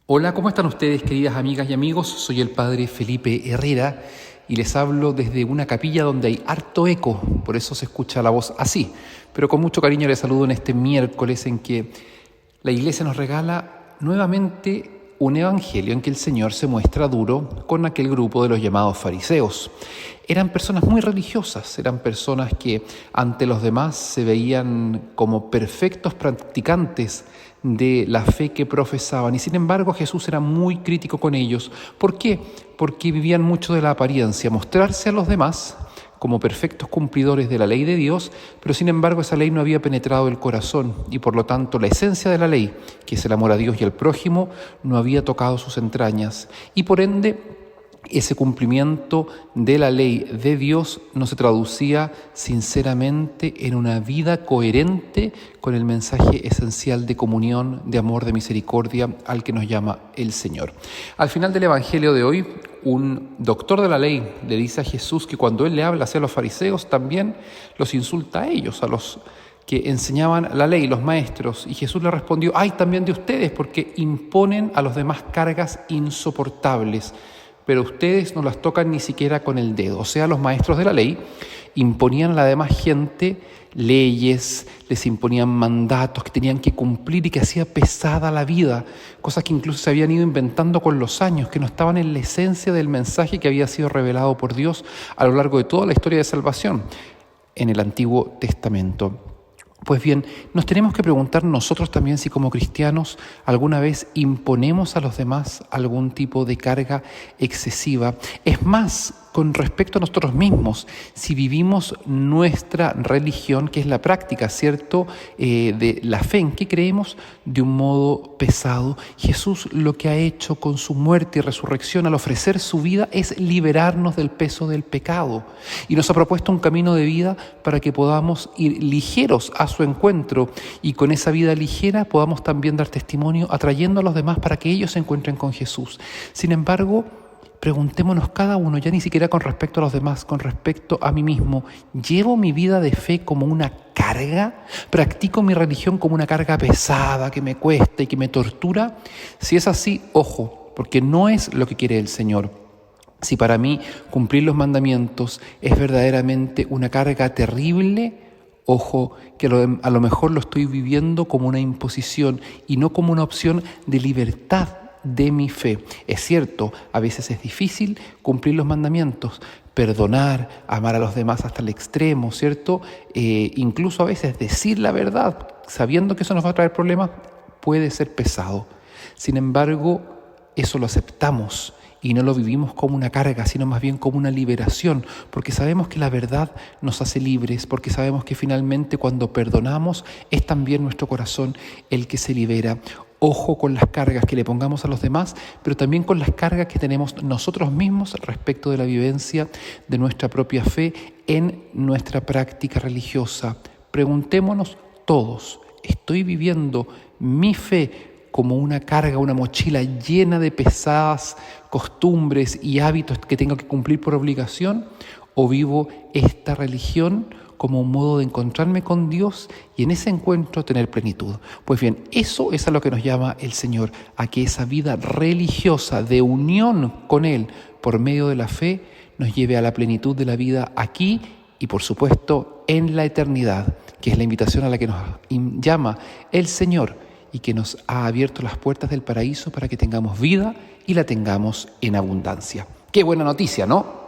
Hola, ¿cómo están ustedes, queridas amigas y amigos? Soy el padre Felipe Herrera y les hablo desde una capilla donde hay harto eco, por eso se escucha la voz así. Pero con mucho cariño les saludo en este miércoles en que la Iglesia nos regala nuevamente un evangelio en que el Señor se muestra duro con aquel grupo de los llamados fariseos. Eran personas muy religiosas, eran personas que ante los demás se veían como perfectos practicantes de la fe que profesaban, y sin embargo Jesús era muy crítico con ellos. ¿Por qué? Porque vivían mucho de la apariencia, mostrarse a los demás como perfectos cumplidores de la ley de Dios, pero sin embargo esa ley no había penetrado el corazón y por lo tanto la esencia de la ley, que es el amor a Dios y al prójimo, no había tocado sus entrañas, y por ende ese cumplimiento de la ley de Dios no se traducía sinceramente en una vida coherente con el mensaje esencial de comunión, de amor, de misericordia al que nos llama el Señor. Al final del Evangelio de hoy, un doctor de la ley le dice a Jesús que cuando él le habla hacia los fariseos también los insulta a ellos, a los que enseñaban la ley, los maestros, y Jesús le respondió: ¡ay, también de ustedes, porque imponen a los demás cargas insoportables! Pero ustedes no las tocan ni siquiera con el dedo. O sea, los maestros de la ley imponían a la demás gente leyes, les imponían mandatos que tenían que cumplir y que hacía pesada la vida, cosas que incluso se habían ido inventando con los años, que no estaban en la esencia del mensaje que había sido revelado por Dios a lo largo de toda la historia de salvación en el Antiguo Testamento. Pues bien, nos tenemos que preguntar nosotros también si como cristianos alguna vez imponemos a los demás algún tipo de carga excesiva. Es más, con respecto a nosotros mismos, si vivimos nuestra religión, que es la práctica, ¿cierto?, de la fe en que creemos, de un modo pesado. Jesús lo que ha hecho con su muerte y resurrección al ofrecer su vida es liberarnos del peso del pecado y nos ha propuesto un camino de vida para que podamos ir ligeros a su encuentro y con esa vida ligera podamos también dar testimonio atrayendo a los demás para que ellos se encuentren con Jesús. Sin embargo, preguntémonos cada uno, ya ni siquiera con respecto a los demás, con respecto a mí mismo: ¿llevo mi vida de fe como una carga? ¿Practico mi religión como una carga pesada que me cuesta y que me tortura? Si es así, ojo, porque no es lo que quiere el Señor. Si para mí cumplir los mandamientos es verdaderamente una carga terrible, ojo, que a lo mejor lo estoy viviendo como una imposición y no como una opción de libertad de mi fe. Es cierto, a veces es difícil cumplir los mandamientos, perdonar, amar a los demás hasta el extremo, ¿cierto? Incluso a veces decir la verdad, sabiendo que eso nos va a traer problemas, puede ser pesado. Sin embargo, eso lo aceptamos y no lo vivimos como una carga, sino más bien como una liberación, porque sabemos que la verdad nos hace libres, porque sabemos que finalmente cuando perdonamos es también nuestro corazón el que se libera. Ojo con las cargas que le pongamos a los demás, pero también con las cargas que tenemos nosotros mismos respecto de la vivencia de nuestra propia fe en nuestra práctica religiosa. Preguntémonos todos: ¿estoy viviendo mi fe como una carga, una mochila llena de pesadas costumbres y hábitos que tengo que cumplir por obligación? ¿O vivo esta religión como un modo de encontrarme con Dios y en ese encuentro tener plenitud? Pues bien, eso es a lo que nos llama el Señor, a que esa vida religiosa de unión con Él por medio de la fe nos lleve a la plenitud de la vida aquí y por supuesto en la eternidad, que es la invitación a la que nos llama el Señor y que nos ha abierto las puertas del paraíso para que tengamos vida y la tengamos en abundancia. ¡Qué buena noticia!, ¿no?